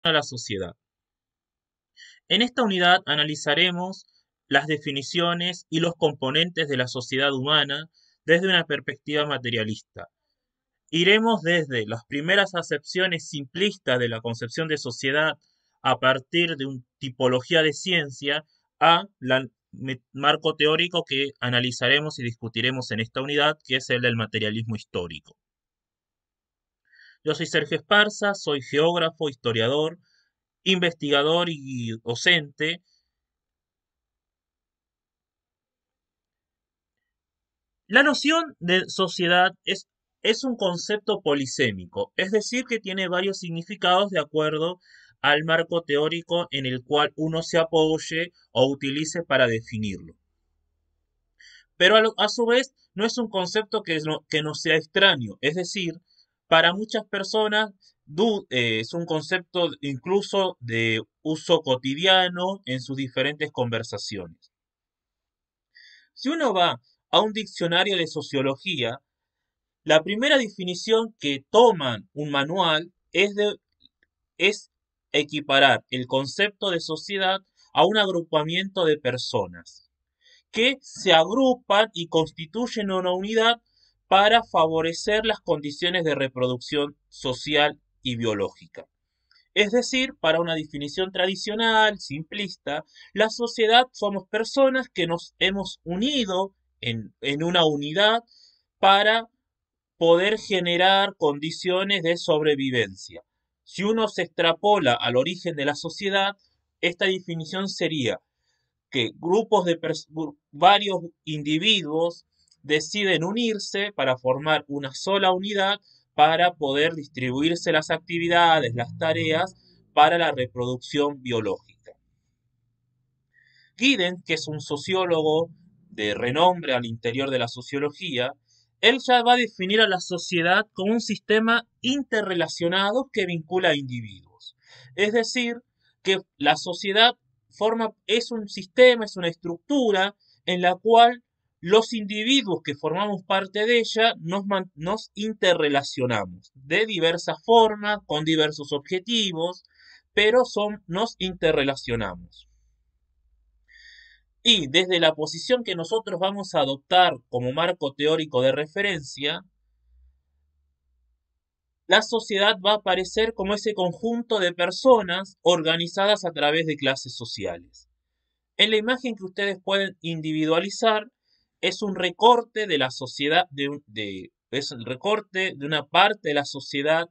a la sociedad. En esta unidad analizaremos las definiciones y los componentes de la sociedad humana desde una perspectiva materialista. Iremos desde las primeras acepciones simplistas de la concepción de sociedad a partir de una tipología de ciencia a la marco teórico que analizaremos y discutiremos en esta unidad, que es el del materialismo histórico. Yo soy Sergio Esparza, soy geógrafo, historiador, investigador y docente. La noción de sociedad es un concepto polisémico, es decir, que tiene varios significados de acuerdo al marco teórico en el cual uno se apoye o utilice para definirlo. Pero a su vez no es un concepto que no sea extraño, es decir, para muchas personas es un concepto incluso de uso cotidiano en sus diferentes conversaciones. Si uno va a un diccionario de sociología, la primera definición que toman un manual es equiparar el concepto de sociedad a un agrupamiento de personas que se agrupan y constituyen una unidad para favorecer las condiciones de reproducción social y biológica. Es decir, para una definición tradicional, simplista, la sociedad somos personas que nos hemos unido en una unidad para poder generar condiciones de sobrevivencia. Si uno se extrapola al origen de la sociedad, esta definición sería que varios individuos deciden unirse para formar una sola unidad para poder distribuirse las actividades, las tareas para la reproducción biológica. Giddens, que es un sociólogo de renombre al interior de la sociología, él ya va a definir a la sociedad como un sistema interrelacionado que vincula a individuos. Es decir, que la sociedad es un sistema, es una estructura en la cual los individuos que formamos parte de ella nos interrelacionamos de diversas formas, con diversos objetivos, pero nos interrelacionamos. Y desde la posición que nosotros vamos a adoptar como marco teórico de referencia, la sociedad va a aparecer como ese conjunto de personas organizadas a través de clases sociales. En la imagen que ustedes pueden individualizar es un recorte de la sociedad, es el recorte de una parte de la sociedad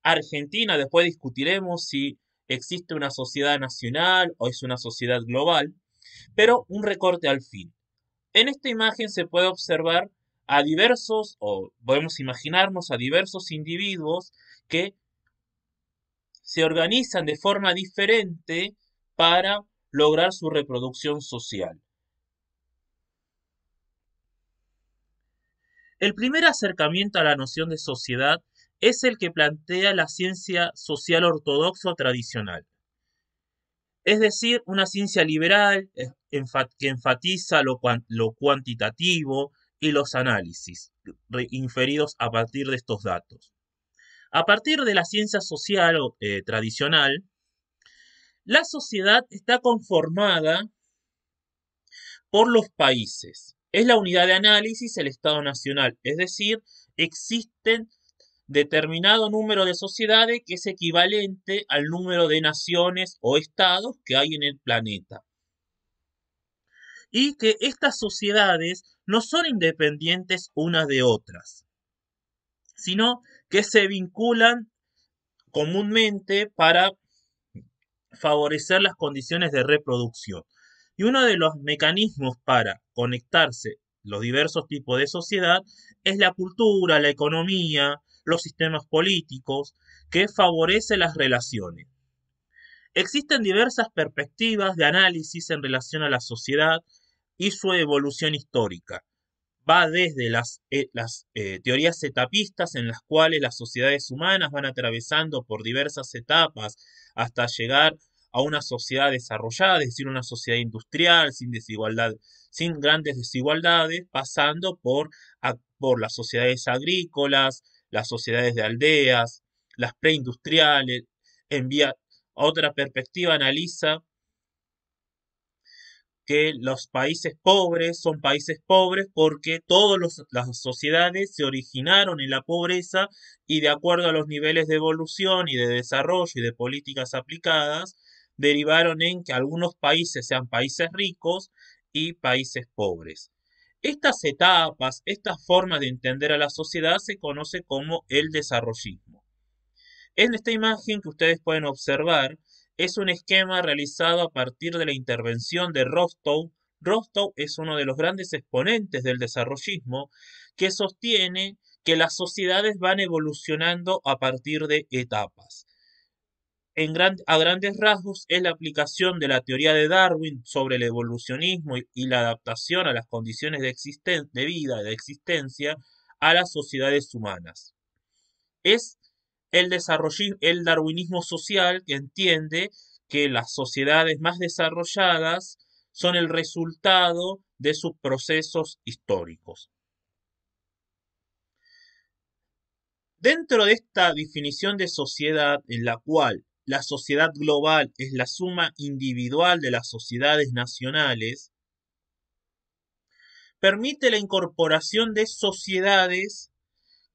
argentina. Después discutiremos si existe una sociedad nacional o es una sociedad global, pero un recorte al fin. En esta imagen se puede observar o podemos imaginarnos a diversos individuos que se organizan de forma diferente para lograr su reproducción social. El primer acercamiento a la noción de sociedad es el que plantea la ciencia social ortodoxa o tradicional. Es decir, una ciencia liberal que enfatiza lo cuantitativo y los análisis inferidos a partir de estos datos. A partir de la ciencia social tradicional, la sociedad está conformada por los países. Es la unidad de análisis el Estado Nacional, es decir, existen determinado número de sociedades que es equivalente al número de naciones o estados que hay en el planeta. Y que estas sociedades no son independientes unas de otras, sino que se vinculan comúnmente para favorecer las condiciones de reproducción. Y uno de los mecanismos para conectarse los diversos tipos de sociedad es la cultura, la economía, los sistemas políticos, que favorecen las relaciones. Existen diversas perspectivas de análisis en relación a la sociedad y su evolución histórica. Va desde las teorías etapistas en las cuales las sociedades humanas van atravesando por diversas etapas hasta llegar a una sociedad desarrollada, es decir, una sociedad industrial, sin desigualdad, sin grandes desigualdades, pasando por las sociedades agrícolas, las sociedades de aldeas, las preindustriales, Otra perspectiva analiza que los países pobres son países pobres porque todas las sociedades se originaron en la pobreza y de acuerdo a los niveles de evolución y de desarrollo y de políticas aplicadas, derivaron en que algunos países sean países ricos y países pobres. Estas etapas, esta forma de entender a la sociedad se conoce como el desarrollismo. En esta imagen que ustedes pueden observar es un esquema realizado a partir de la intervención de Rostow. Rostow es uno de los grandes exponentes del desarrollismo que sostiene que las sociedades van evolucionando a partir de etapas. A grandes rasgos es la aplicación de la teoría de Darwin sobre el evolucionismo y la adaptación a las condiciones de vida y de existencia a las sociedades humanas. Es el darwinismo social que entiende que las sociedades más desarrolladas son el resultado de sus procesos históricos. Dentro de esta definición de sociedad en la cual la sociedad global es la suma individual de las sociedades nacionales, permite la incorporación de sociedades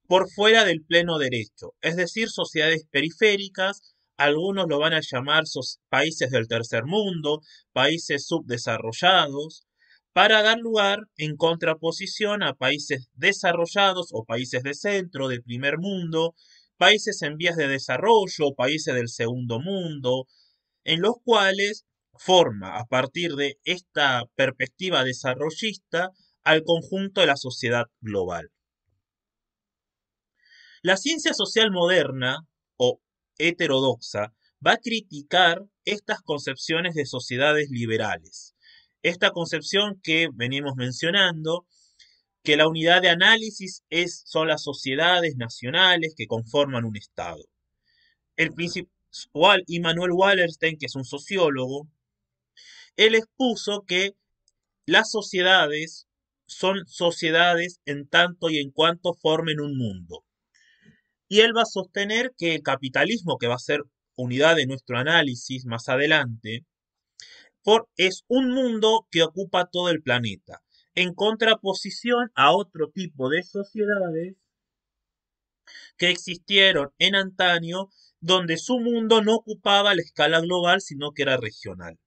por fuera del pleno derecho, es decir, sociedades periféricas, algunos lo van a llamar países del tercer mundo, países subdesarrollados, para dar lugar en contraposición a países desarrollados o países de centro, de primer mundo, países en vías de desarrollo, países del segundo mundo, en los cuales forma a partir de esta perspectiva desarrollista al conjunto de la sociedad global. La ciencia social moderna o heterodoxa va a criticar estas concepciones de sociedades liberales. Esta concepción que venimos mencionando, que la unidad de análisis son las sociedades nacionales que conforman un Estado. El principal Immanuel Wallerstein, que es un sociólogo, él expuso que las sociedades son sociedades en tanto y en cuanto formen un mundo. Y él va a sostener que el capitalismo, que va a ser unidad de nuestro análisis más adelante, es un mundo que ocupa todo el planeta, en contraposición a otro tipo de sociedades que existieron en antaño, donde su mundo no ocupaba la escala global, sino que era regional.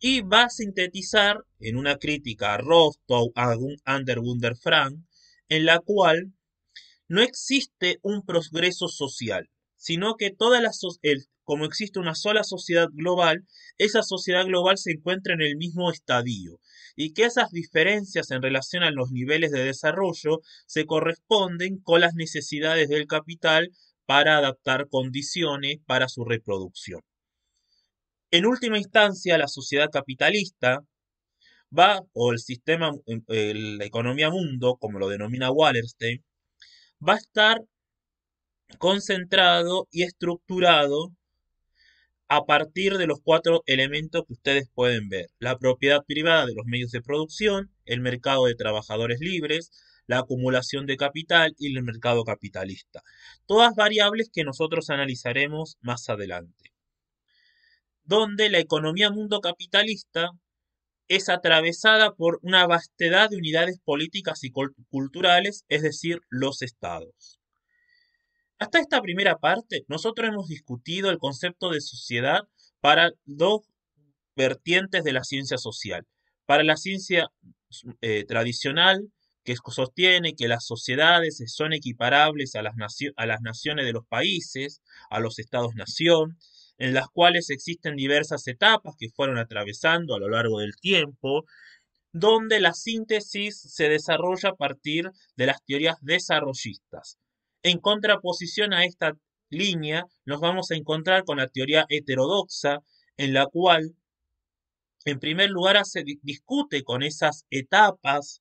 Y va a sintetizar en una crítica a Rostow, a Anderwunder Frank, en la cual no existe un progreso social, sino que como existe una sola sociedad global, esa sociedad global se encuentra en el mismo estadio y que esas diferencias en relación a los niveles de desarrollo se corresponden con las necesidades del capital para adaptar condiciones para su reproducción. En última instancia, la sociedad capitalista o el sistema, la economía mundo, como lo denomina Wallerstein, va a estar concentrado y estructurado a partir de los 4 elementos que ustedes pueden ver. La propiedad privada de los medios de producción, el mercado de trabajadores libres, la acumulación de capital y el mercado capitalista. Todas variables que nosotros analizaremos más adelante. Donde la economía mundo capitalista es atravesada por una vastedad de unidades políticas y culturales, es decir, los estados. Hasta esta primera parte, nosotros hemos discutido el concepto de sociedad para dos vertientes de la ciencia social. Para la ciencia tradicional, que sostiene que las sociedades son equiparables a las naciones de los países, a los estados-nación, en las cuales existen diversas etapas que fueron atravesando a lo largo del tiempo, donde la síntesis se desarrolla a partir de las teorías desarrollistas. En contraposición a esta línea, nos vamos a encontrar con la teoría heterodoxa, en la cual, en primer lugar, se discute con esas etapas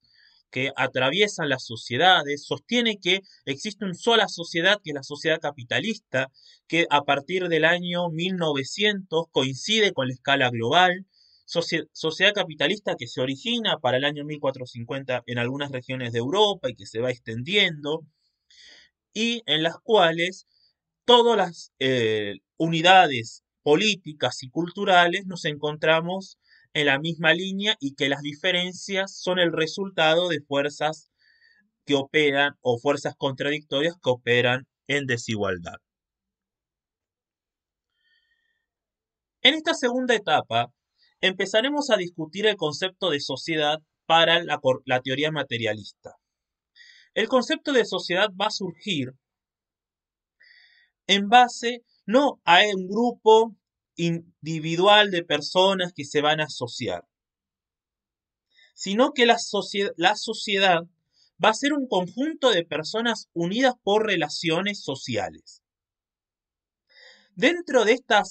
que atraviesan las sociedades, sostiene que existe una sola sociedad, que es la sociedad capitalista, que a partir del año 1900 coincide con la escala global, sociedad capitalista que se origina para el año 1450 en algunas regiones de Europa y que se va extendiendo, y en las cuales todas las unidades políticas y culturales nos encontramos en la misma línea y que las diferencias son el resultado de fuerzas que operan o fuerzas contradictorias que operan en desigualdad. En esta segunda etapa empezaremos a discutir el concepto de sociedad para la teoría materialista. El concepto de sociedad va a surgir en base no a un grupo individual de personas que se van a asociar, sino que la sociedad va a ser un conjunto de personas unidas por relaciones sociales. Dentro de esta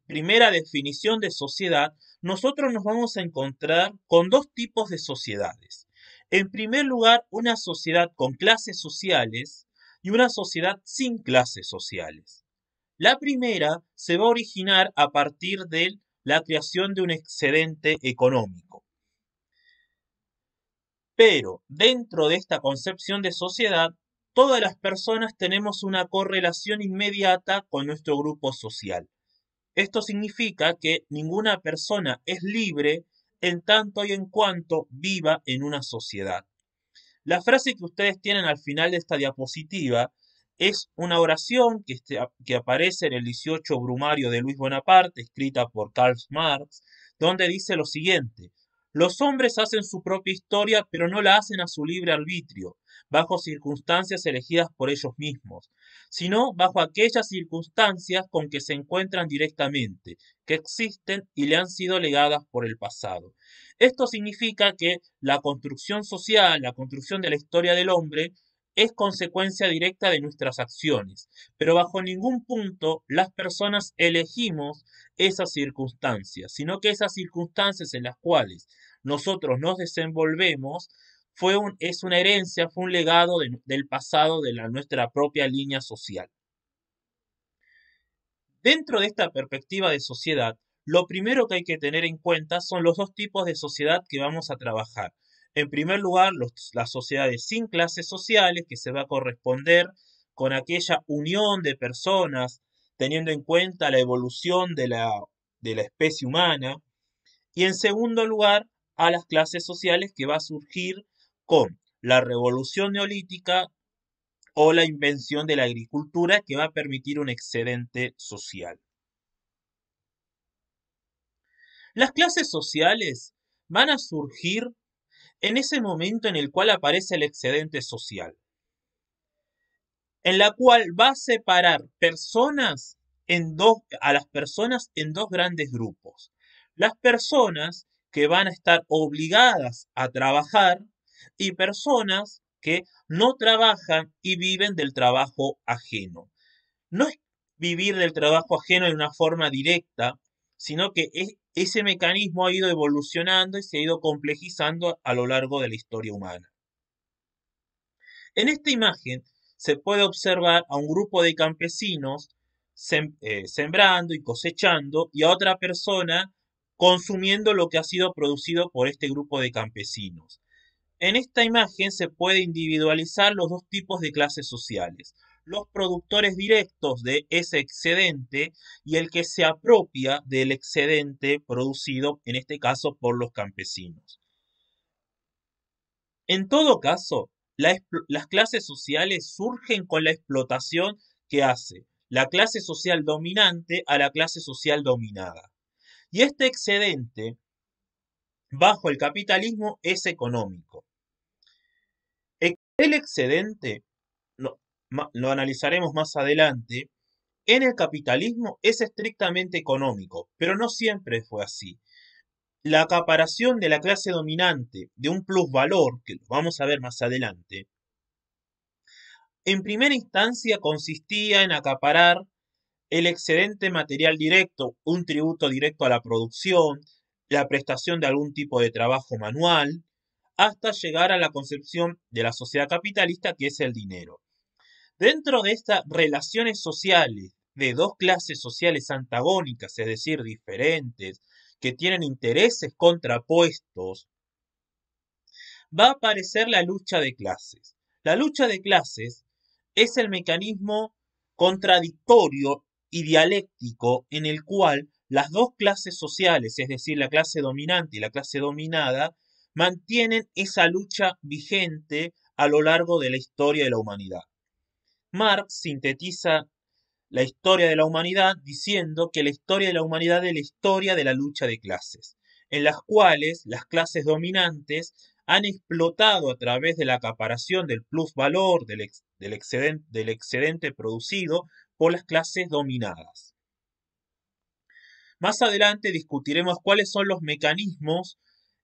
primera definición de sociedad, nosotros nos vamos a encontrar con dos tipos de sociedades. En primer lugar, una sociedad con clases sociales y una sociedad sin clases sociales. La primera se va a originar a partir de la creación de un excedente económico. Pero dentro de esta concepción de sociedad, todas las personas tenemos una correlación inmediata con nuestro grupo social. Esto significa que ninguna persona es libre en tanto y en cuanto viva en una sociedad. La frase que ustedes tienen al final de esta diapositiva es una oración que aparece en el 18 Brumario de Luis Bonaparte, escrita por Karl Marx, donde dice lo siguiente: los hombres hacen su propia historia, pero no la hacen a su libre arbitrio, bajo circunstancias elegidas por ellos mismos, sino bajo aquellas circunstancias con que se encuentran directamente, que existen y le han sido legadas por el pasado. Esto significa que la construcción social, la construcción de la historia del hombre, es consecuencia directa de nuestras acciones, pero bajo ningún punto las personas elegimos esas circunstancias, sino que esas circunstancias en las cuales nosotros nos desenvolvemos es una herencia, fue un legado del pasado de nuestra propia línea social. Dentro de esta perspectiva de sociedad, lo primero que hay que tener en cuenta son los dos tipos de sociedad que vamos a trabajar. En primer lugar, las sociedades sin clases sociales, que se va a corresponder con aquella unión de personas, teniendo en cuenta la evolución de la especie humana. Y en segundo lugar, a las clases sociales que va a surgir con la revolución neolítica o la invención de la agricultura que va a permitir un excedente social. Las clases sociales van a surgir en ese momento en el cual aparece el excedente social, en la cual va a separar a las personas en dos grandes grupos. Las personas que van a estar obligadas a trabajar y personas que no trabajan y viven del trabajo ajeno. No es vivir del trabajo ajeno de una forma directa, sino que ese mecanismo ha ido evolucionando y se ha ido complejizando a lo largo de la historia humana. En esta imagen se puede observar a un grupo de campesinos sembrando y cosechando y a otra persona consumiendo lo que ha sido producido por este grupo de campesinos. En esta imagen se puede individualizar los dos tipos de clases sociales: los productores directos de ese excedente y el que se apropia del excedente producido, en este caso, por los campesinos. En todo caso, las clases sociales surgen con la explotación que hace la clase social dominante a la clase social dominada. Y este excedente, bajo el capitalismo, es económico. El excedente, lo analizaremos más adelante, en el capitalismo es estrictamente económico, pero no siempre fue así. La acaparación de la clase dominante de un plusvalor, que lo vamos a ver más adelante, en primera instancia consistía en acaparar el excedente material directo, un tributo directo a la producción, la prestación de algún tipo de trabajo manual, hasta llegar a la concepción de la sociedad capitalista, que es el dinero. Dentro de estas relaciones sociales de dos clases sociales antagónicas, es decir, diferentes, que tienen intereses contrapuestos, va a aparecer la lucha de clases. La lucha de clases es el mecanismo contradictorio y dialéctico en el cual las dos clases sociales, es decir, la clase dominante y la clase dominada, mantienen esa lucha vigente a lo largo de la historia de la humanidad. Marx sintetiza la historia de la humanidad diciendo que la historia de la humanidad es la historia de la lucha de clases, en las cuales las clases dominantes han explotado a través de la acaparación del plusvalor, del excedente producido por las clases dominadas. Más adelante discutiremos cuáles son los mecanismos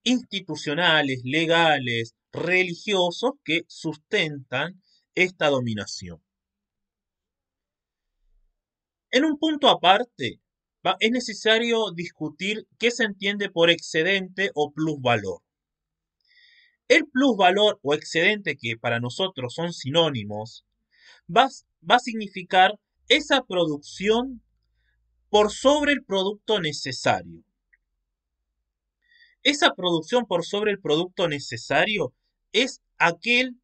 institucionales, legales, religiosos que sustentan esta dominación. En un punto aparte, es necesario discutir qué se entiende por excedente o plusvalor. El plusvalor o excedente, que para nosotros son sinónimos, va, va a significar esa producción por sobre el producto necesario. Esa producción por sobre el producto necesario es aquel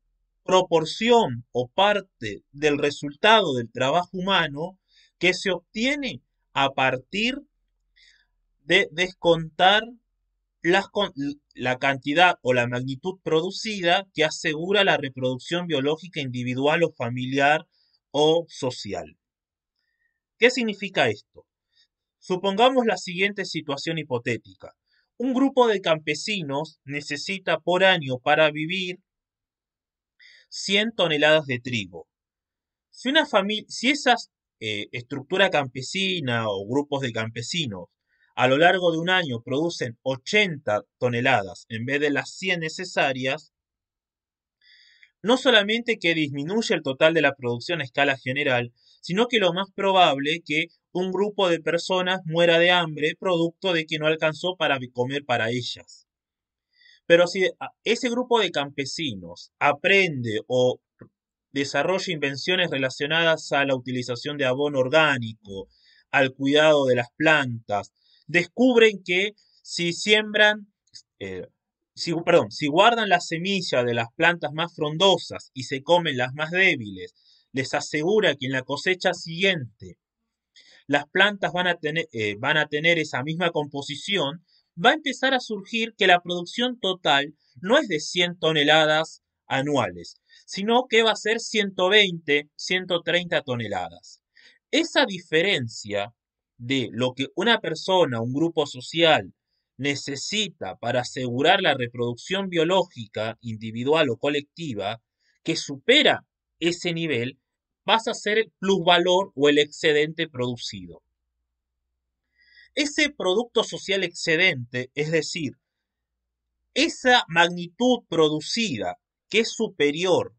proporción o parte del resultado del trabajo humano que se obtiene a partir de descontar la cantidad o la magnitud producida que asegura la reproducción biológica individual o familiar o social. ¿Qué significa esto? Supongamos la siguiente situación hipotética. Un grupo de campesinos necesita por año para vivir 100 toneladas de trigo. Si esa estructura campesina o grupos de campesinos a lo largo de un año producen 80 toneladas en vez de las 100 necesarias, no solamente que disminuye el total de la producción a escala general, sino que lo más probable es que un grupo de personas muera de hambre producto de que no alcanzó para comer para ellas. Pero si ese grupo de campesinos aprende o desarrolla invenciones relacionadas a la utilización de abono orgánico, al cuidado de las plantas, descubren que si siembran, eh, si guardan la semilla de las plantas más frondosas y se comen las más débiles, les asegura que en la cosecha siguiente las plantas van a tener esa misma composición, va a empezar a surgir que la producción total no es de 100 toneladas anuales, sino que va a ser 120, 130 toneladas. Esa diferencia de lo que una persona, un grupo social, necesita para asegurar la reproducción biológica individual o colectiva, que supera ese nivel, pasa a ser el plusvalor o el excedente producido. Ese producto social excedente, es decir, esa magnitud producida que es superior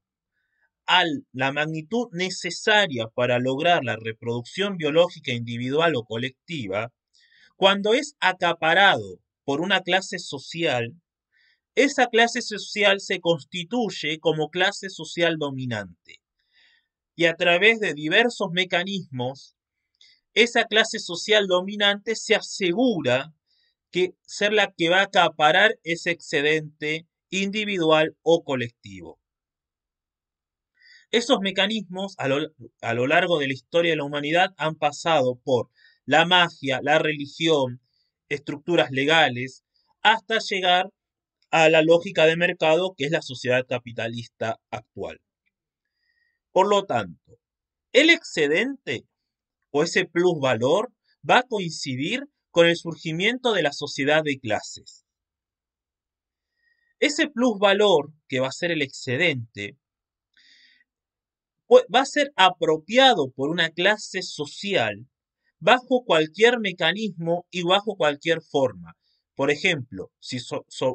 a la magnitud necesaria para lograr la reproducción biológica individual o colectiva, cuando es acaparado por una clase social, esa clase social se constituye como clase social dominante. Y a través de diversos mecanismos, esa clase social dominante se asegura que ser la que va a acaparar ese excedente individual o colectivo. Esos mecanismos a lo largo de la historia de la humanidad han pasado por la magia, la religión, estructuras legales, hasta llegar a la lógica de mercado que es la sociedad capitalista actual. Por lo tanto, el excedente o ese plusvalor va a coincidir con el surgimiento de la sociedad de clases. Ese plusvalor, que va a ser el excedente, va a ser apropiado por una clase social bajo cualquier mecanismo y bajo cualquier forma. Por ejemplo, si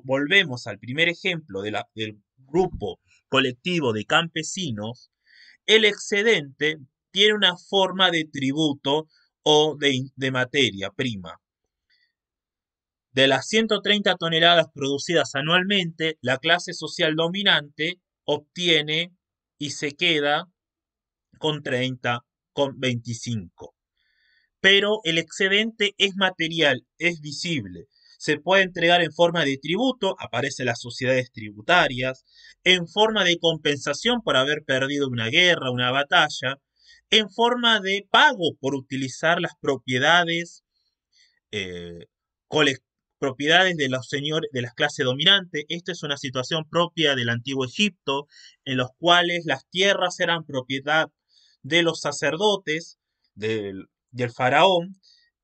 volvemos al primer ejemplo del grupo colectivo de campesinos, el excedente tiene una forma de tributo o de materia prima. De las 130 toneladas producidas anualmente, la clase social dominante obtiene y se queda con 30, con 25. Pero el excedente es material, es visible. Se puede entregar en forma de tributo, aparecen las sociedades tributarias, en forma de compensación por haber perdido una guerra, una batalla, en forma de pago por utilizar las propiedades, eh, cole- propiedades de los señores de las clases dominantes. Esta es una situación propia del antiguo Egipto, en los cuales las tierras eran propiedad de los sacerdotes, del faraón,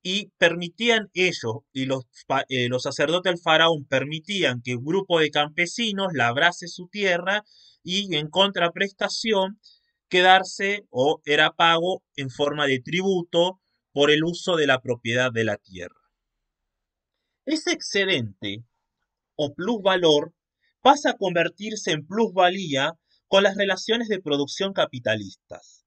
y permitían ellos, y los sacerdotes del faraón permitían que un grupo de campesinos labrase su tierra y en contraprestación quedarse o era pago en forma de tributo por el uso de la propiedad de la tierra. Ese excedente o plusvalor pasa a convertirse en plusvalía con las relaciones de producción capitalistas,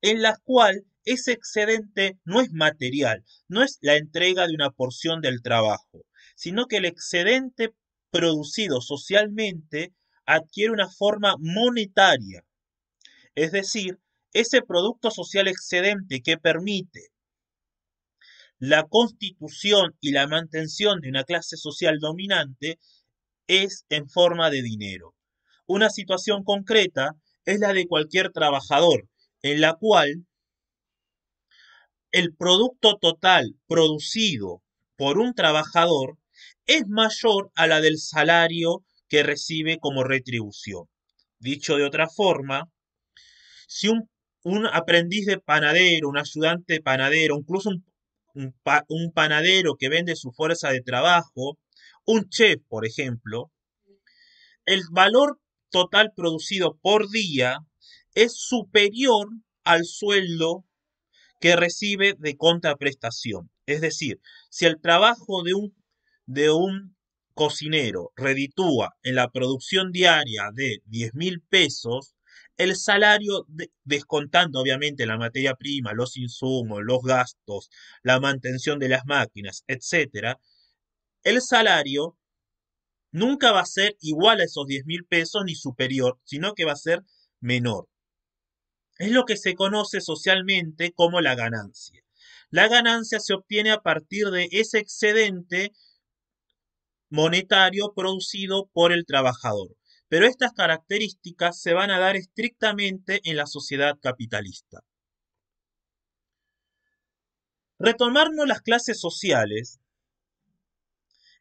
en las cuales ese excedente no es material, no es la entrega de una porción del trabajo, sino que el excedente producido socialmente adquiere una forma monetaria, es decir, ese producto social excedente que permite la constitución y la mantención de una clase social dominante es en forma de dinero. Una situación concreta es la de cualquier trabajador, en la cual el producto total producido por un trabajador es mayor a la del salario que recibe como retribución. Dicho de otra forma, si un aprendiz de panadero, un ayudante de panadero, incluso un panadero que vende su fuerza de trabajo, un chef, por ejemplo, el valor total producido por día es superior al sueldo que recibe de contraprestación. Es decir, si el trabajo de un cocinero reditúa en la producción diaria de 10.000 pesos, el salario, descontando obviamente la materia prima, los insumos, los gastos, la mantención de las máquinas, etcétera, el salario nunca va a ser igual a esos 10.000 pesos ni superior, sino que va a ser menor. Es lo que se conoce socialmente como la ganancia. La ganancia se obtiene a partir de ese excedente monetario producido por el trabajador. Pero estas características se van a dar estrictamente en la sociedad capitalista. Retomando las clases sociales,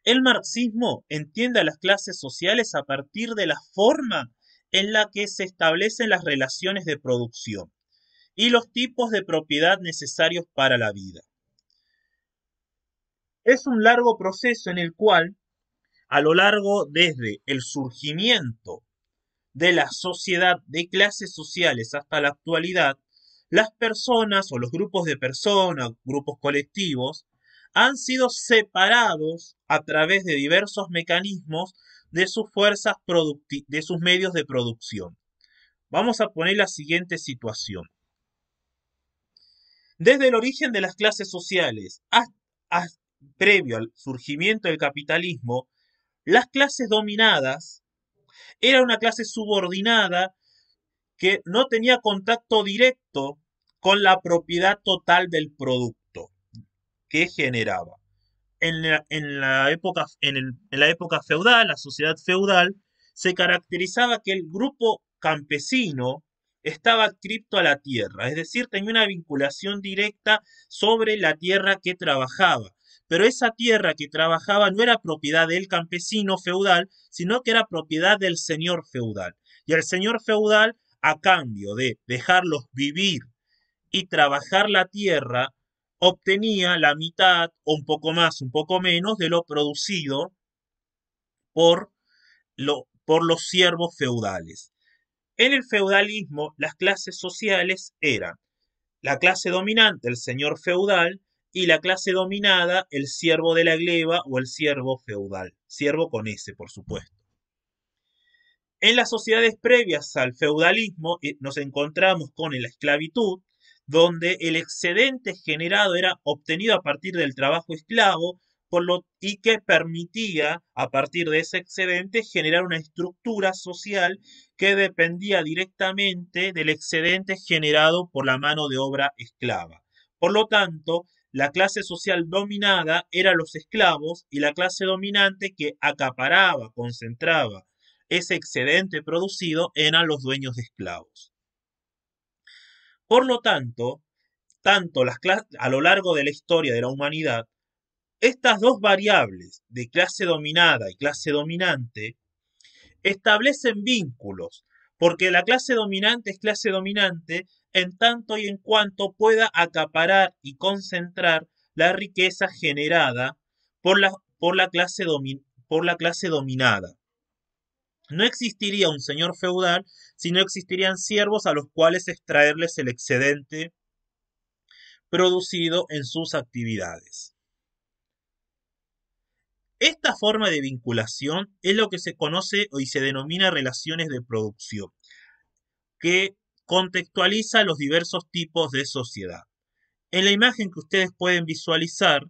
el marxismo entiende a las clases sociales a partir de la forma en la que se establecen las relaciones de producción y los tipos de propiedad necesarios para la vida. Es un largo proceso en el cual, a lo largo desde el surgimiento de la sociedad de clases sociales hasta la actualidad, las personas o los grupos de personas, grupos colectivos, han sido separados a través de diversos mecanismos de sus fuerzas de sus medios de producción. Vamos a poner la siguiente situación. Desde el origen de las clases sociales previo al surgimiento del capitalismo, las clases dominadas eran una clase subordinada que no tenía contacto directo con la propiedad total del producto que generaba. En la época feudal, la sociedad feudal, se caracterizaba que el grupo campesino estaba adscrito a la tierra, es decir, tenía una vinculación directa sobre la tierra que trabajaba. Pero esa tierra que trabajaba no era propiedad del campesino feudal, sino que era propiedad del señor feudal. Y el señor feudal, a cambio de dejarlos vivir y trabajar la tierra, obtenía la mitad o un poco más, un poco menos de lo producido por, por los siervos feudales. En el feudalismo, las clases sociales eran la clase dominante, el señor feudal, y la clase dominada, el siervo de la gleba o el siervo feudal. Siervo con S, por supuesto. En las sociedades previas al feudalismo nos encontramos con la esclavitud, donde el excedente generado era obtenido a partir del trabajo esclavo y que permitía, a partir de ese excedente, generar una estructura social que dependía directamente del excedente generado por la mano de obra esclava. Por lo tanto, la clase social dominada era los esclavos y la clase dominante que acaparaba, concentraba ese excedente producido eran los dueños de esclavos. Por lo tanto, a lo largo de la historia de la humanidad, estas dos variables de clase dominada y clase dominante establecen vínculos, porque la clase dominante es clase dominante en tanto y en cuanto pueda acaparar y concentrar la riqueza generada por por la clase dominada. No existiría un señor feudal si no existirían siervos a los cuales extraerles el excedente producido en sus actividades. Esta forma de vinculación es lo que se conoce y se denomina relaciones de producción, que contextualiza los diversos tipos de sociedad. En la imagen que ustedes pueden visualizar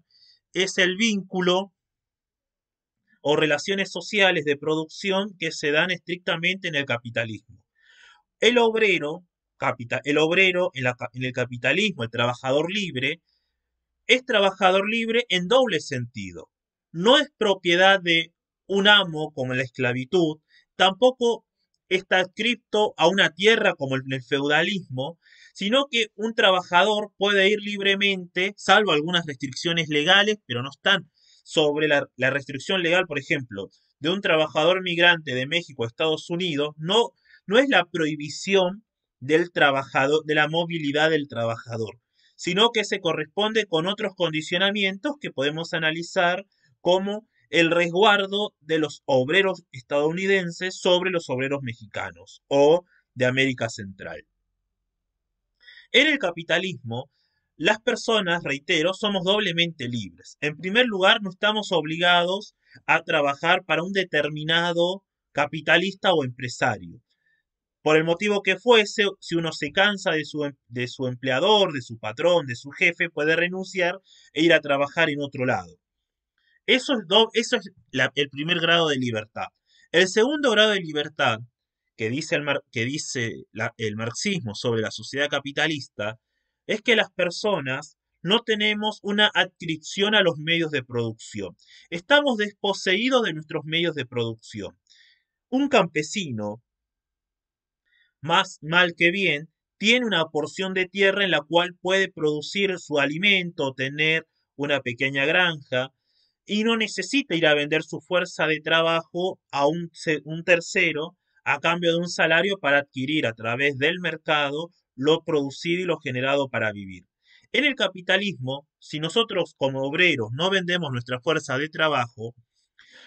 es el vínculo o relaciones sociales de producción que se dan estrictamente en el capitalismo. El obrero, en el capitalismo, el trabajador libre, es trabajador libre en doble sentido. No es propiedad de un amo como en la esclavitud, tampoco está adscrito a una tierra como en el feudalismo, sino que un trabajador puede ir libremente, salvo algunas restricciones legales, pero no están sobre la restricción legal, por ejemplo, de un trabajador migrante de México a Estados Unidos, no es la prohibición del trabajador, de la movilidad del trabajador, sino que se corresponde con otros condicionamientos que podemos analizar como el resguardo de los obreros estadounidenses sobre los obreros mexicanos o de América Central. En el capitalismo, las personas, reitero, somos doblemente libres. En primer lugar, no estamos obligados a trabajar para un determinado capitalista o empresario. Por el motivo que fuese, si uno se cansa de su empleador, de su patrón, de su jefe, puede renunciar e ir a trabajar en otro lado. Eso es el primer grado de libertad. El segundo grado de libertad que dice el marxismo sobre la sociedad capitalista es que las personas no tenemos una adscripción a los medios de producción. Estamos desposeídos de nuestros medios de producción. Un campesino, más mal que bien, tiene una porción de tierra en la cual puede producir su alimento, tener una pequeña granja, y no necesita ir a vender su fuerza de trabajo a un tercero a cambio de un salario para adquirir a través del mercado lo producido y lo generado para vivir. En el capitalismo, si nosotros como obreros no vendemos nuestra fuerza de trabajo,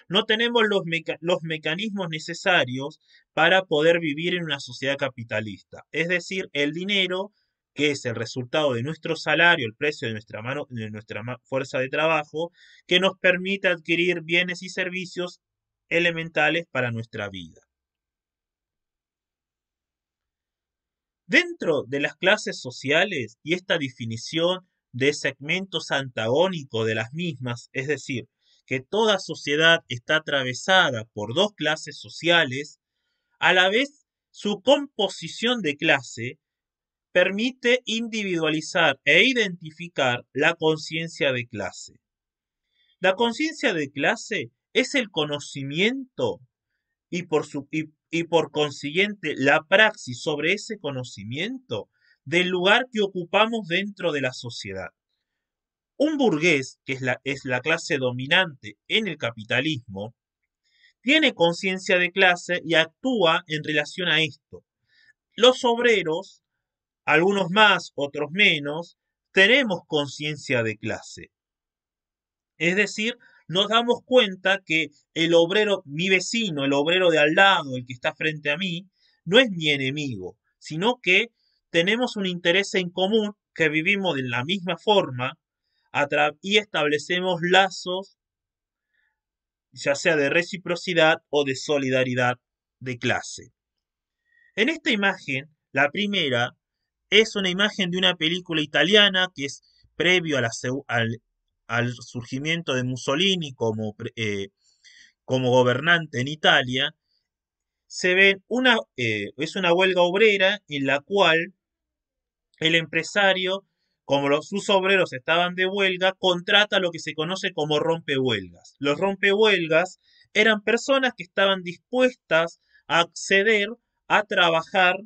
no tenemos los mecanismos necesarios para poder vivir en una sociedad capitalista. Es decir, el dinero, que es el resultado de nuestro salario, el precio de nuestra fuerza de trabajo, que nos permite adquirir bienes y servicios elementales para nuestra vida. Dentro de las clases sociales y esta definición de segmentos antagónicos de las mismas, es decir, que toda sociedad está atravesada por dos clases sociales, a la vez su composición de clase permite individualizar e identificar la conciencia de clase. La conciencia de clase es el conocimiento y por consiguiente la praxis sobre ese conocimiento del lugar que ocupamos dentro de la sociedad. Un burgués, que es la clase dominante en el capitalismo, tiene conciencia de clase y actúa en relación a esto. Los obreros, algunos más, otros menos, tenemos conciencia de clase. Es decir, nos damos cuenta que el obrero, mi vecino, el obrero de al lado, el que está frente a mí, no es mi enemigo, sino que tenemos un interés en común, que vivimos de la misma forma y establecemos lazos, ya sea de reciprocidad o de solidaridad de clase. En esta imagen, la primera, es una imagen de una película italiana que es previo al surgimiento de Mussolini como gobernante en Italia. Se ve es una huelga obrera en la cual el empresario Como sus obreros estaban de huelga, contrata lo que se conoce como rompehuelgas. Los rompehuelgas eran personas que estaban dispuestas a acceder a trabajar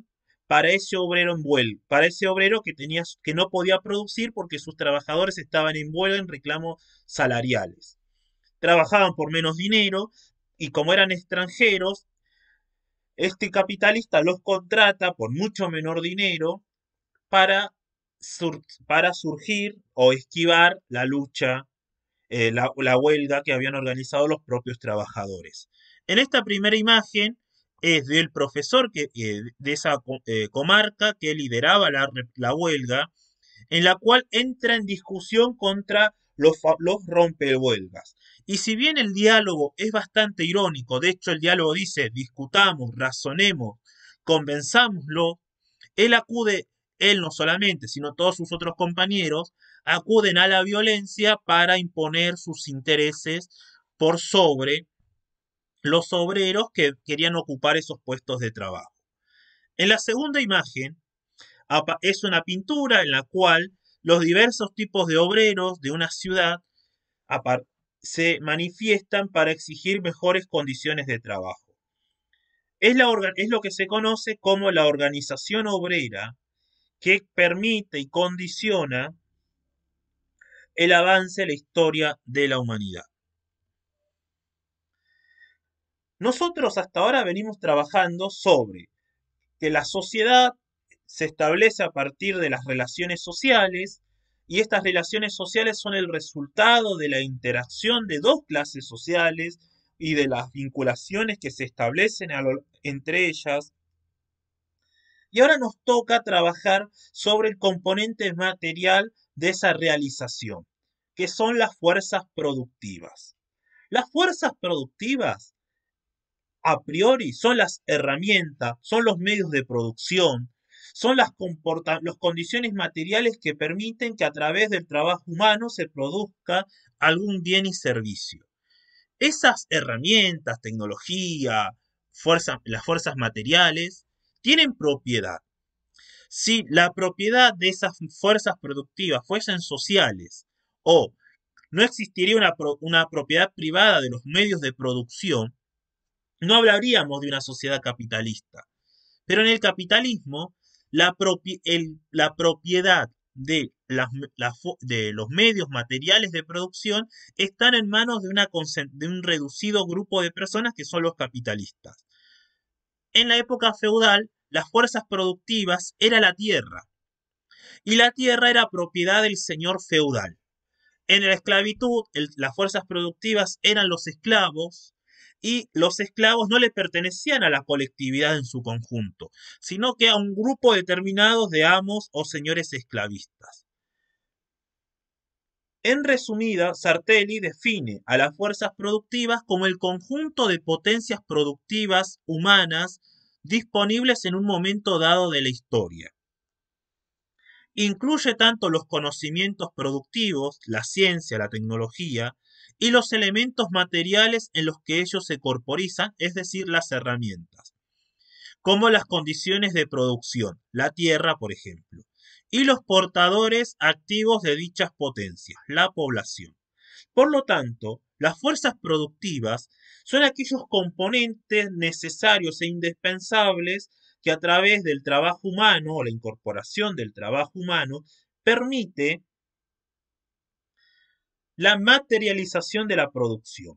para ese obrero en huelga, para ese obrero que no podía producir porque sus trabajadores estaban en huelga en reclamos salariales. Trabajaban por menos dinero y como eran extranjeros, este capitalista los contrata por mucho menor dinero para, para surgir o esquivar la lucha, la huelga que habían organizado los propios trabajadores. En esta primera imagen es del profesor de esa comarca que lideraba la huelga, en la cual entra en discusión contra los rompehuelgas. Y si bien el diálogo es bastante irónico, de hecho el diálogo dice discutamos, razonemos, convenzámoslo, él acude, él no solamente, sino todos sus otros compañeros, acuden a la violencia para imponer sus intereses por sobre los obreros que querían ocupar esos puestos de trabajo. En la segunda imagen es una pintura en la cual los diversos tipos de obreros de una ciudad se manifiestan para exigir mejores condiciones de trabajo. Es lo que se conoce como la organización obrera que permite y condiciona el avance de la historia de la humanidad. Nosotros hasta ahora venimos trabajando sobre que la sociedad se establece a partir de las relaciones sociales y estas relaciones sociales son el resultado de la interacción de dos clases sociales y de las vinculaciones que se establecen entre ellas. Y ahora nos toca trabajar sobre el componente material de esa realización, que son las fuerzas productivas. Las fuerzas productivas, a priori, son las herramientas, son los medios de producción, son las condiciones materiales que permiten que a través del trabajo humano se produzca algún bien y servicio. Esas herramientas, tecnología, las fuerzas materiales, tienen propiedad. Si la propiedad de esas fuerzas productivas fuesen sociales o no existiría una propiedad privada de los medios de producción, no hablaríamos de una sociedad capitalista. Pero en el capitalismo, la propiedad de los medios materiales de producción están en manos de un reducido grupo de personas que son los capitalistas. En la época feudal, las fuerzas productivas era la tierra, y la tierra era propiedad del señor feudal. En la esclavitud, las fuerzas productivas eran los esclavos, y los esclavos no le pertenecían a la colectividad en su conjunto, sino que a un grupo determinado de amos o señores esclavistas. En resumida, Sartelli define a las fuerzas productivas como el conjunto de potencias productivas humanas disponibles en un momento dado de la historia. Incluye tanto los conocimientos productivos, la ciencia, la tecnología, y los elementos materiales en los que ellos se corporizan, es decir, las herramientas, como las condiciones de producción, la tierra, por ejemplo, y los portadores activos de dichas potencias, la población. Por lo tanto, las fuerzas productivas son aquellos componentes necesarios e indispensables que a través del trabajo humano o la incorporación del trabajo humano permite la materialización de la producción.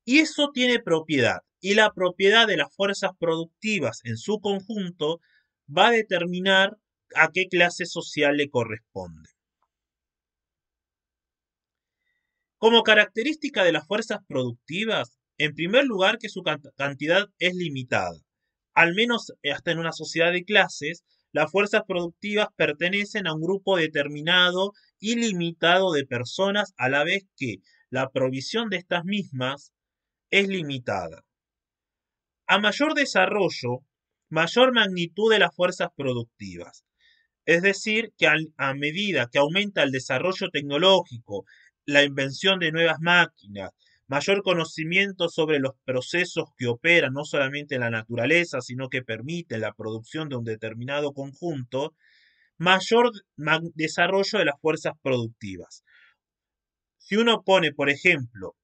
Y eso tiene propiedad. Y la propiedad de las fuerzas productivas en su conjunto va a determinar a qué clase social le corresponde. Como característica de las fuerzas productivas, en primer lugar que su cantidad es limitada. Al menos hasta en una sociedad de clases, las fuerzas productivas pertenecen a un grupo determinado y limitado de personas, a la vez que la provisión de estas mismas es limitada. A mayor desarrollo, mayor magnitud de las fuerzas productivas. Es decir, que a medida que aumenta el desarrollo tecnológico, la invención de nuevas máquinas, mayor conocimiento sobre los procesos que operan no solamente en la naturaleza, sino que permiten la producción de un determinado conjunto, mayor desarrollo de las fuerzas productivas. Si uno pone, por ejemplo,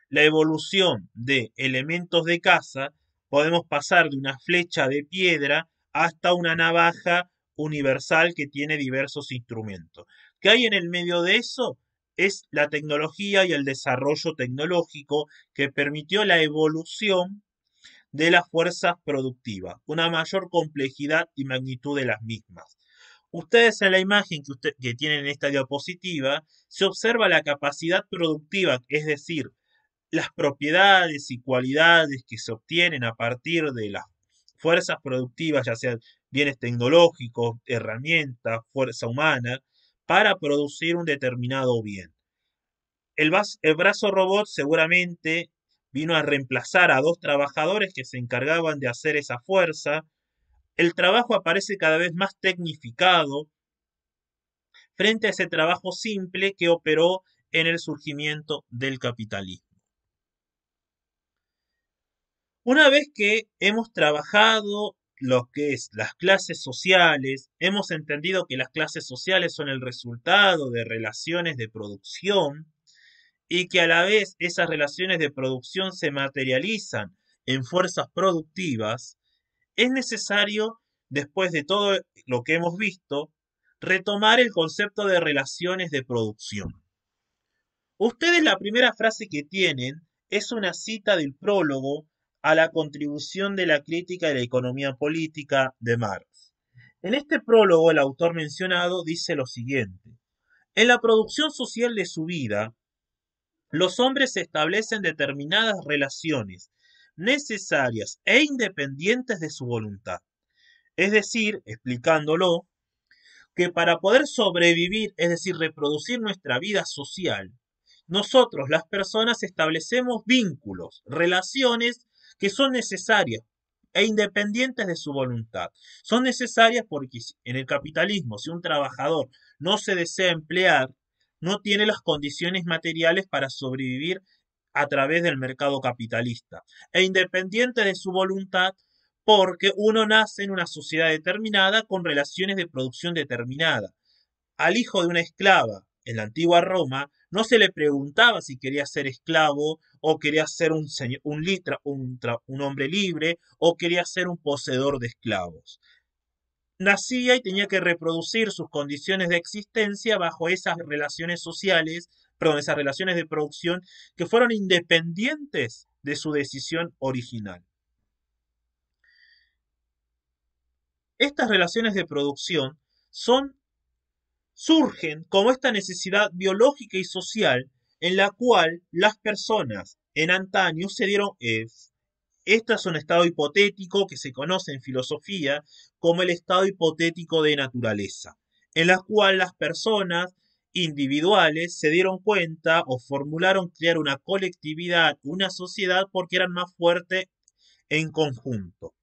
la evolución de elementos de caza, podemos pasar de una flecha de piedra hasta una navaja universal que tiene diversos instrumentos. ¿Qué hay en el medio de eso? Es la tecnología y el desarrollo tecnológico que permitió la evolución de las fuerzas productivas, una mayor complejidad y magnitud de las mismas. Ustedes en la imagen que tienen en esta diapositiva se observa la capacidad productiva, es decir, las propiedades y cualidades que se obtienen a partir de las fuerzas productivas, ya sean bienes tecnológicos, herramientas, fuerza humana, para producir un determinado bien. El brazo robot seguramente vino a reemplazar a dos trabajadores que se encargaban de hacer esa fuerza. El trabajo aparece cada vez más tecnificado frente a ese trabajo simple que operó en el surgimiento del capitalismo. Una vez que hemos trabajado lo que es las clases sociales, hemos entendido que las clases sociales son el resultado de relaciones de producción y que a la vez esas relaciones de producción se materializan en fuerzas productivas, es necesario, después de todo lo que hemos visto, retomar el concepto de relaciones de producción. Ustedes la primera frase que tienen es una cita del prólogo a la contribución de la crítica de la economía política de Marx. En este prólogo el autor mencionado dice lo siguiente: en la producción social de su vida, los hombres establecen determinadas relaciones necesarias e independientes de su voluntad. Es decir, explicándolo, que para poder sobrevivir, es decir, reproducir nuestra vida social, nosotros, las personas, establecemos vínculos, relaciones que son necesarias e independientes de su voluntad. Son necesarias porque en el capitalismo, si un trabajador no se desea emplear, no tiene las condiciones materiales para sobrevivir a través del mercado capitalista. E independiente de su voluntad porque uno nace en una sociedad determinada con relaciones de producción determinada. Al hijo de una esclava en la antigua Roma no se le preguntaba si quería ser esclavo o quería ser un hombre libre o quería ser un poseedor de esclavos. Nacía y tenía que reproducir sus condiciones de existencia bajo esas relaciones sociales, perdón, esas relaciones de producción que fueron independientes de su decisión original. Estas relaciones de producción surgen como esta necesidad biológica y social en la cual las personas en antaño se dieron. Este es un estado hipotético que se conoce en filosofía como el estado hipotético de naturaleza, en la cual las personas individuales se dieron cuenta o formularon crear una colectividad, una sociedad, porque eran más fuertes en conjunto,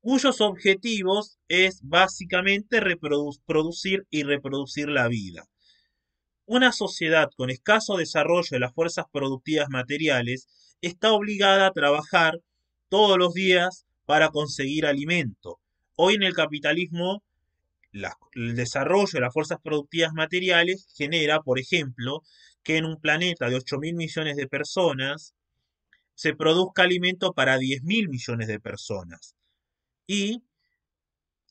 cuyos objetivos es básicamente producir y reproducir la vida. Una sociedad con escaso desarrollo de las fuerzas productivas materiales está obligada a trabajar todos los días para conseguir alimento. Hoy en el capitalismo, el desarrollo de las fuerzas productivas materiales genera, por ejemplo, que en un planeta de 8.000 millones de personas se produzca alimento para 10.000 millones de personas. Y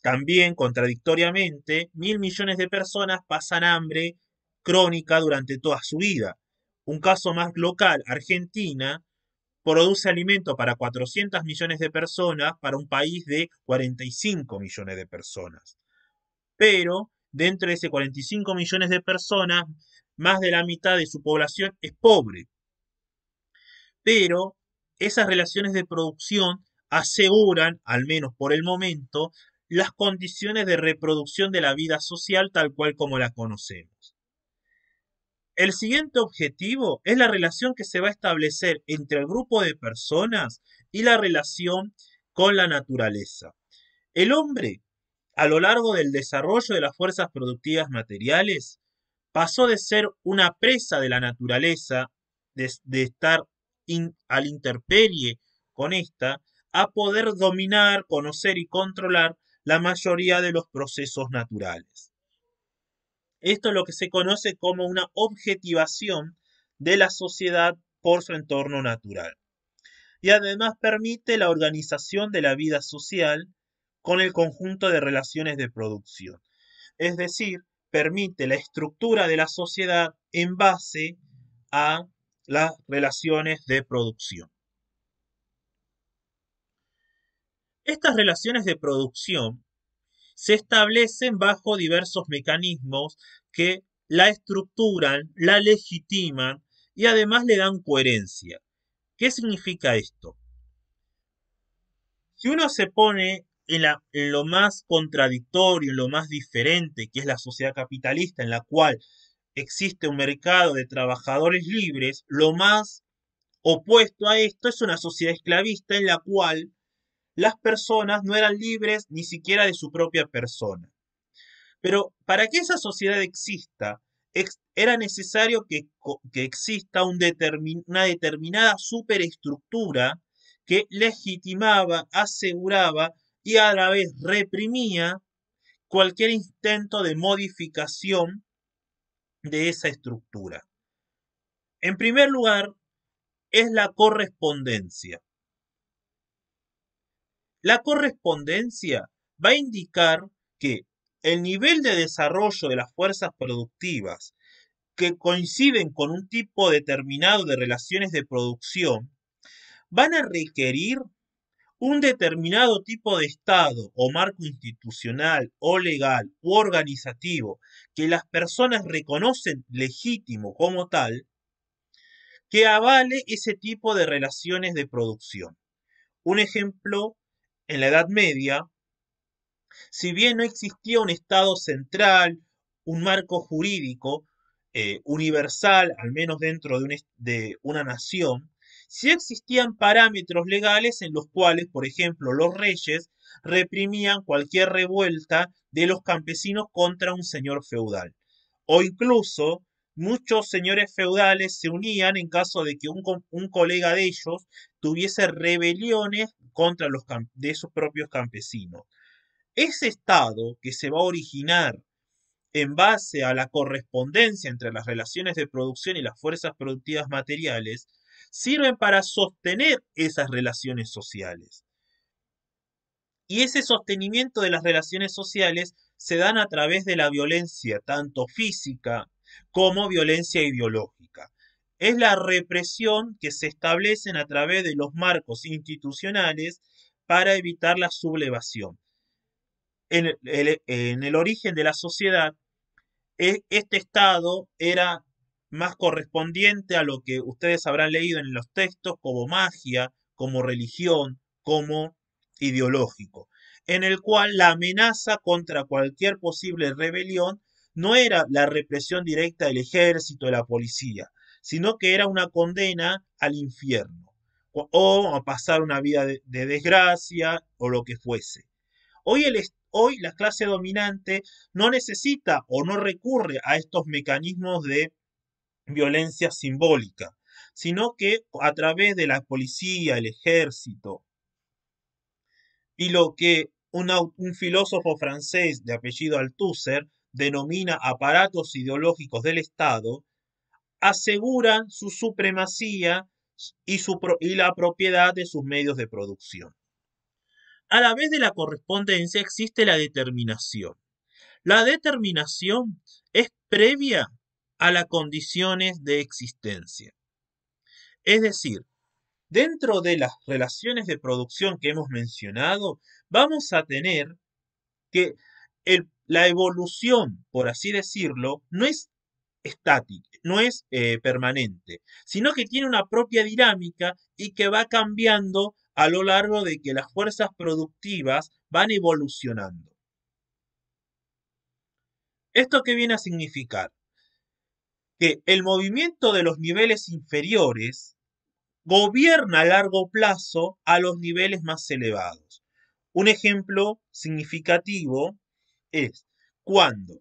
también, contradictoriamente, 1.000 millones de personas pasan hambre crónica durante toda su vida. Un caso más local, Argentina produce alimento para 400 millones de personas para un país de 45 millones de personas. Pero dentro de ese 45 millones de personas, más de la mitad de su población es pobre. Pero esas relaciones de producción aseguran, al menos por el momento, las condiciones de reproducción de la vida social tal cual como la conocemos. El siguiente objetivo es la relación que se va a establecer entre el grupo de personas y la relación con la naturaleza. El hombre, a lo largo del desarrollo de las fuerzas productivas materiales, pasó de ser una presa de la naturaleza, de estar a la intemperie con esta, a poder dominar, conocer y controlar la mayoría de los procesos naturales. Esto es lo que se conoce como una objetivación de la sociedad por su entorno natural. Y además permite la organización de la vida social con el conjunto de relaciones de producción. Es decir, permite la estructura de la sociedad en base a las relaciones de producción. Estas relaciones de producción se establecen bajo diversos mecanismos que la estructuran, la legitiman y además le dan coherencia. ¿Qué significa esto? Si uno se pone en lo más contradictorio, en lo más diferente, que es la sociedad capitalista, en la cual existe un mercado de trabajadores libres, lo más opuesto a esto es una sociedad esclavista en la cual las personas no eran libres ni siquiera de su propia persona. Pero para que esa sociedad exista, era necesario que exista una determinada superestructura que legitimaba, aseguraba y a la vez reprimía cualquier intento de modificación de esa estructura. En primer lugar, es la correspondencia. La correspondencia va a indicar que el nivel de desarrollo de las fuerzas productivas que coinciden con un tipo determinado de relaciones de producción van a requerir un determinado tipo de Estado o marco institucional o legal u organizativo que las personas reconocen legítimo como tal, que avale ese tipo de relaciones de producción. Un ejemplo, en la Edad Media, si bien no existía un Estado central, un marco jurídico universal, al menos dentro de una nación, sí existían parámetros legales en los cuales, por ejemplo, los reyes reprimían cualquier revuelta de los campesinos contra un señor feudal. O incluso muchos señores feudales se unían en caso de que un colega de ellos tuviese rebeliones contra de sus propios campesinos. Ese estado que se va a originar en base a la correspondencia entre las relaciones de producción y las fuerzas productivas materiales, sirven para sostener esas relaciones sociales. Y ese sostenimiento de las relaciones sociales se dan a través de la violencia, tanto física como violencia ideológica. Es la represión que se establecen a través de los marcos institucionales para evitar la sublevación. En el origen de la sociedad, este estado era más correspondiente a lo que ustedes habrán leído en los textos como magia, como religión, como ideológico, en el cual la amenaza contra cualquier posible rebelión no era la represión directa del ejército, de la policía, sino que era una condena al infierno o a pasar una vida de desgracia o lo que fuese. Hoy la clase dominante no necesita o no recurre a estos mecanismos de violencia simbólica, sino que a través de la policía, el ejército y lo que un filósofo francés de apellido Althusser denomina aparatos ideológicos del Estado, aseguran su supremacía y la propiedad de sus medios de producción. A la vez de la correspondencia existe la determinación. La determinación es previa a las condiciones de existencia. Es decir, dentro de las relaciones de producción que hemos mencionado, vamos a tener que la evolución, por así decirlo, no es estática, no es permanente, sino que tiene una propia dinámica y que va cambiando a lo largo de que las fuerzas productivas van evolucionando. ¿Esto qué viene a significar? Que el movimiento de los niveles inferiores gobierna a largo plazo a los niveles más elevados. Un ejemplo significativo es cuando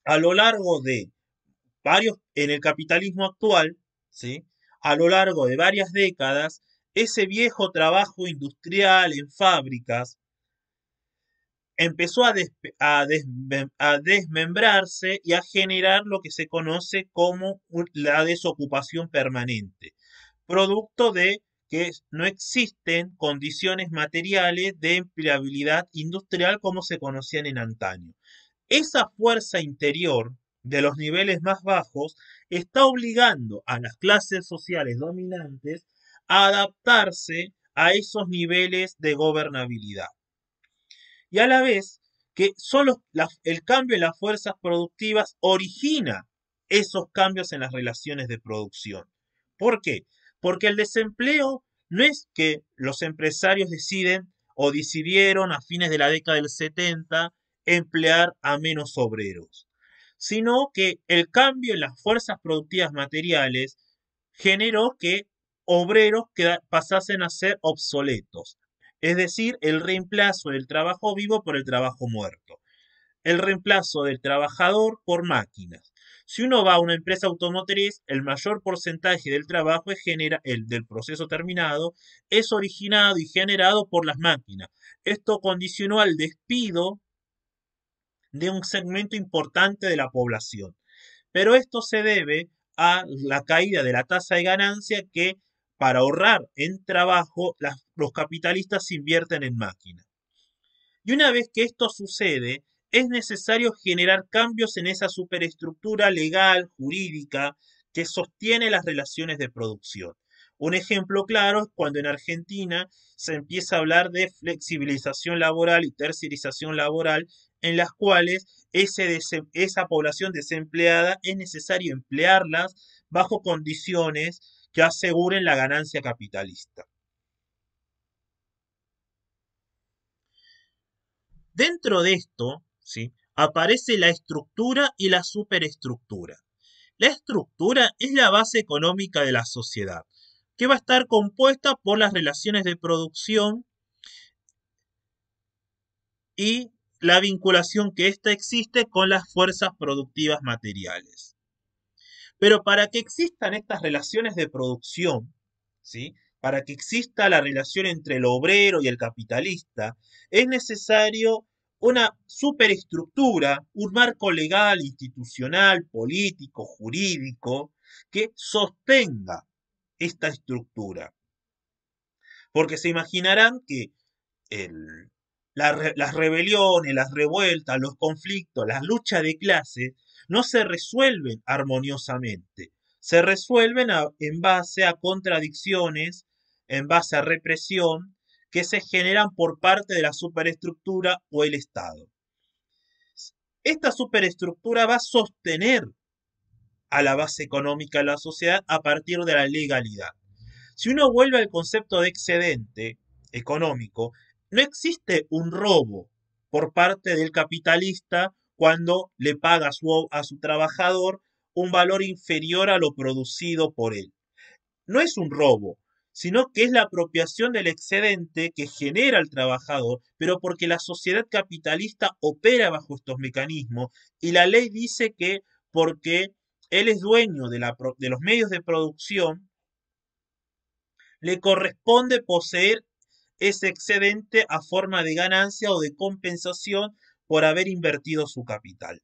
a lo largo de en el capitalismo actual, ¿sí? A lo largo de varias décadas, ese viejo trabajo industrial en fábricas empezó a desmembrarse y a generar lo que se conoce como la desocupación permanente, producto de que no existen condiciones materiales de empleabilidad industrial como se conocían en antaño. Esa fuerza interior de los niveles más bajos está obligando a las clases sociales dominantes a adaptarse a esos niveles de gobernabilidad. Y a la vez que solo el cambio en las fuerzas productivas origina esos cambios en las relaciones de producción. ¿Por qué? Porque el desempleo no es que los empresarios deciden o decidieron a fines de la década del 70 emplear a menos obreros, sino que el cambio en las fuerzas productivas materiales generó que obreros pasasen a ser obsoletos, es decir, el reemplazo del trabajo vivo por el trabajo muerto, el reemplazo del trabajador por máquinas. Si uno va a una empresa automotriz, el mayor porcentaje del trabajo el del proceso terminado es originado y generado por las máquinas. Esto condicionó al despido de un segmento importante de la población. Pero esto se debe a la caída de la tasa de ganancia que para ahorrar en trabajo los capitalistas invierten en máquinas. Y una vez que esto sucede, es necesario generar cambios en esa superestructura legal, jurídica, que sostiene las relaciones de producción. Un ejemplo claro es cuando en Argentina se empieza a hablar de flexibilización laboral y tercerización laboral, en las cuales esa población desempleada es necesario emplearlas bajo condiciones que aseguren la ganancia capitalista. Dentro de esto, ¿sí?, aparece la estructura y la superestructura. La estructura es la base económica de la sociedad, que va a estar compuesta por las relaciones de producción y la vinculación que ésta existe con las fuerzas productivas materiales. Pero para que existan estas relaciones de producción, ¿sí?, para que exista la relación entre el obrero y el capitalista, es necesario una superestructura, un marco legal, institucional, político, jurídico, que sostenga esta estructura. Porque se imaginarán que las rebeliones, las revueltas, los conflictos, las luchas de clases no se resuelven armoniosamente, se resuelven en base a contradicciones, en base a represión que se generan por parte de la superestructura o el Estado. Esta superestructura va a sostener a la base económica de la sociedad a partir de la legalidad. Si uno vuelve al concepto de excedente económico, no existe un robo por parte del capitalista cuando le paga a su trabajador un valor inferior a lo producido por él. No es un robo, sino que es la apropiación del excedente que genera el trabajador, pero porque la sociedad capitalista opera bajo estos mecanismos y la ley dice que porque él es dueño de los medios de producción, le corresponde poseer ese excedente a forma de ganancia o de compensación por haber invertido su capital.